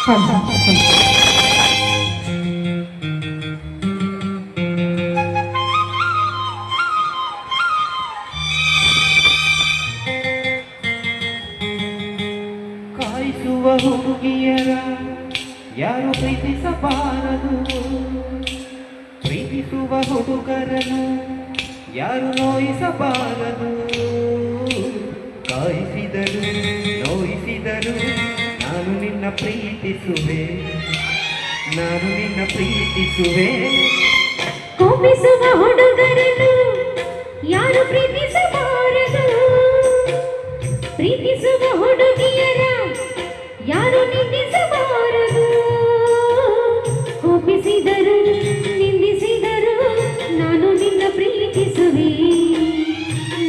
ಕಾಯಿಸುವ ಹುಡುಗಿಯರ ಯಾರು ಪ್ರೀತಿಸಬಾರದು, ಪ್ರೀತಿಸುವ ಹುಡುಗರನ್ನು ಯಾರು ನೋಯಿಸಬಾರದು. ಕಾಯಿಸಿದರು ನೋಯಿಸಿದರು ನಾನು ನಿನ್ನ ಪ್ರೀತಿಸುವೆ, ನಾನು ನಿನ್ನ ಪ್ರೀತಿಸುವೆ. ಕೋಪಿಸುವ ಹುಡುಗರನ್ನು ಯಾರು ಪ್ರೀತಿಸಬಾರದು, ಪ್ರೀತಿಸುವ ಹುಡುಗಿಯರ ಯಾರು ನಿಂದಿಸಬಾರದು. ಕೋಪಿಸಿದರು ನಿಂದಿಸಿದರು ನಾನು ನಿನ್ನ ಪ್ರೀತಿಸುವೆ,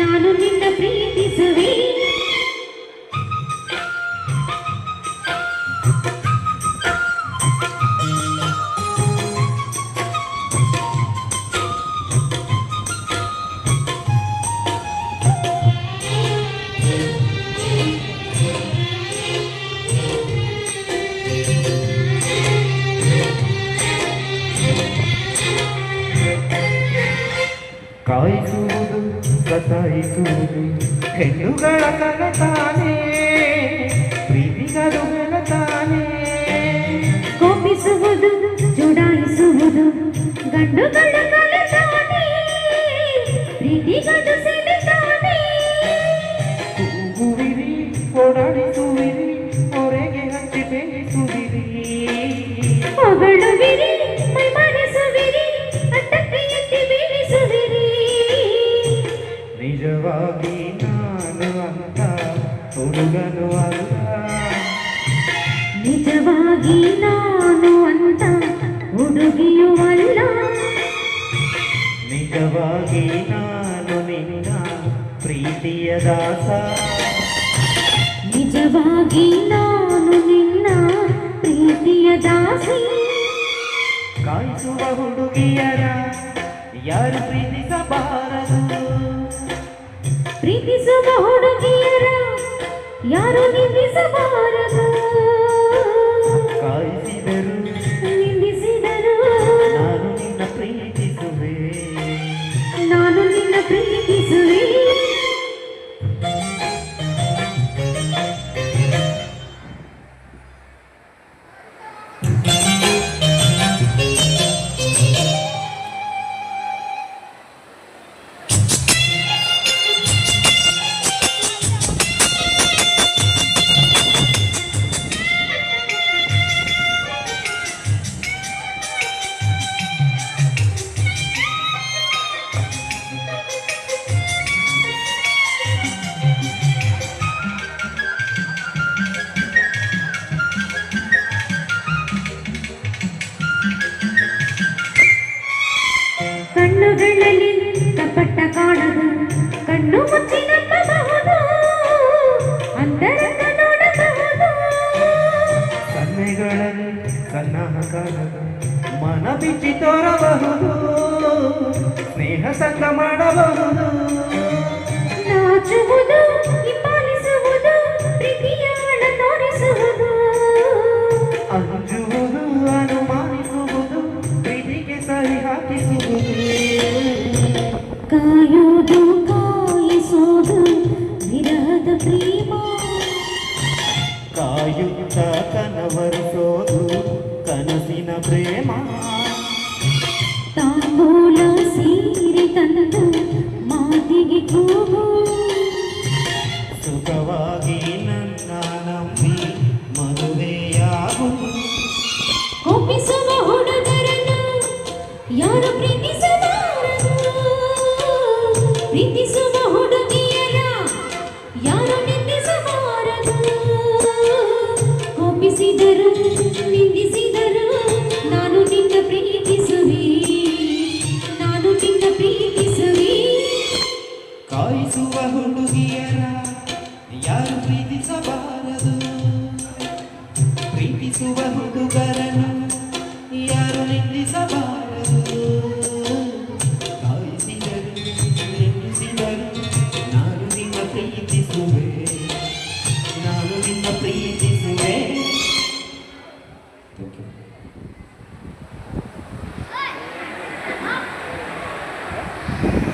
ನಾನು ನಿನ್ನ ಪ್ರೀತಿಸುವೆ. ಕಾಯಿಸುವುದು ಸತಾಯಿಸುವುದು ಹೆಣ್ಣುಗಳ ಕನತಾನೆ, ಪ್ರೀತಿಗಳು ಬೆಳತಾನೆ. ಕೋಪಿಸುವುದು ಚುಡಾಯಿಸುವುದು ಗಂಡುಗಳ ಕನತಾನೆ, ಪ್ರೀತಿಗಳು ಸೆಳೆತಾನೆ. ಕೂಗುವಿರಿ ಓಡಾಡಿಸುವಿರಿ ಹೊರಗೆ ಹಚ್ಚಿ ಬೇಯಿಸುವಿರಿ, ಹೊಗಳುವಿರಿ ಮೈಮರೆಸುವಿರಿ ಅಟ್ಟಕ್ಕೆ ಎತ್ತಿ ಬೀಳಿಸುವಿರಿ. ನಿಜವಾಗಿ ನಾನು ಅಂತ ಹುಡುಗನು ಅಲ್ಲ, ನಿಜವಾಗಿ ನಾನು ಅಂತ ಹುಡುಗಿಯೂ ಅಲ್ಲ. ನಿಜವಾಗಿ ನಾನು ನಿನ್ನ ಪ್ರೀತಿಯ ದಾಸ, ನಿಜವಾಗಿ ನಾನು ನಿನ್ನ ಪ್ರೀತಿಯ ದಾಸಿ. ಕಾಯಿಸುವ ಹುಡುಗಿಯರ ಯಾರು ಪ್ರೀತಿಸಬಾರದು, ಪ್ರೀತಿಸುವ ಹುಡುಗಿಯರ ಯಾರು ನಿಂದಿಸಬಾರದು. ಕಾಯಿಸಿದರು ನಿಂದಿಸಿದರು ನಾನು ನಿನ್ನ ಪ್ರೀತಿಸುವೆ, ನಾನು ನಿನ್ನ ಪ್ರೀತಿಸುವೆ. ಕಣ್ಣುಗಳಲ್ಲಿ ಕಪಟ ಕಾಣದು, ಕಣ್ಣು ಮುಚ್ಚಿ ನಂಬಬಹುದು, ಅಂತರಂಗ ನೋಡಬಹುದು. ಸನ್ನೆಗಳಲ್ಲಿ ಸನ್ನಾಹ ಕಾಣದು, ಮನ ಬಿಚ್ಚಿ ತೋರಬಹುದು, ಸ್ನೇಹ ಸಂಗ ಮಾಡಬಹುದು. ನಾಚುವುದು ಹಿಂಬಾಲಿಸುವುದು ಪ್ರೀತಿಯ ಆಳ ತೋರಿಸುವುದು, ಅಂಜುವುದು ಅನುಮಾನಿಸುವುದು ಪ್ರೀತಿಗೆ ಸರಿ ಹಾಕಿಸುವುದು. ಕಾಯುವುದು ಕಾಯಿಸುವುದು ವಿರಹದ ಪ್ರೇಮ, ಕಾಯುತ್ತ ಕನವರಿಸೋದು ಕನಸಿನ ಪ್ರೇಮ. ತಾಂಬೂಲ ಸೀರೆ ತಂದು ಮಾತಿಗೆ ಕೂಗು, ಸುಖವಾಗಿ ನನ್ನ ನಂಬಿ ಮದುವೆಯಾಗು. ಕೋಪಿಸುವ ಹುಡುಗರನ್ನು ಯಾರು ಪ್ರೀತಿಸಬಾರದು, ಪ್ರೀತಿಸುವ ಹುಡುಗಿಯರ ಯಾರು ನಿಂದಿಸಬಾರದು. ಕೋಪಿಸಿದರು ನಿಂದಿಸಿದರು ನಾನು ನಿನ್ನ ಪ್ರೀತಿಸುವೆ, ನಾನು ನಿನ್ನ ಪ್ರೀತಿಸುವೆ. ಕಾಯಿಸುವ ಹುಡುಗಿಯರ ಯಾರು ಪ್ರೀತಿಸಬಾರದು, ಪ್ರೀತಿಸುವ ಹುಡುಗರನ್ನು ಯಾರು ನಿಂದಿಸಬಾರದು. ಕಾಯಿಸಿದರು ನಿಂದಿಸಿದರು ನಾನು ನಿನ್ನ ಪ್ರೀತಿಸುವೆ, ನಾನು ನಿನ್ನ ಪ್ರೀತಿಸುವೆ. Thank you.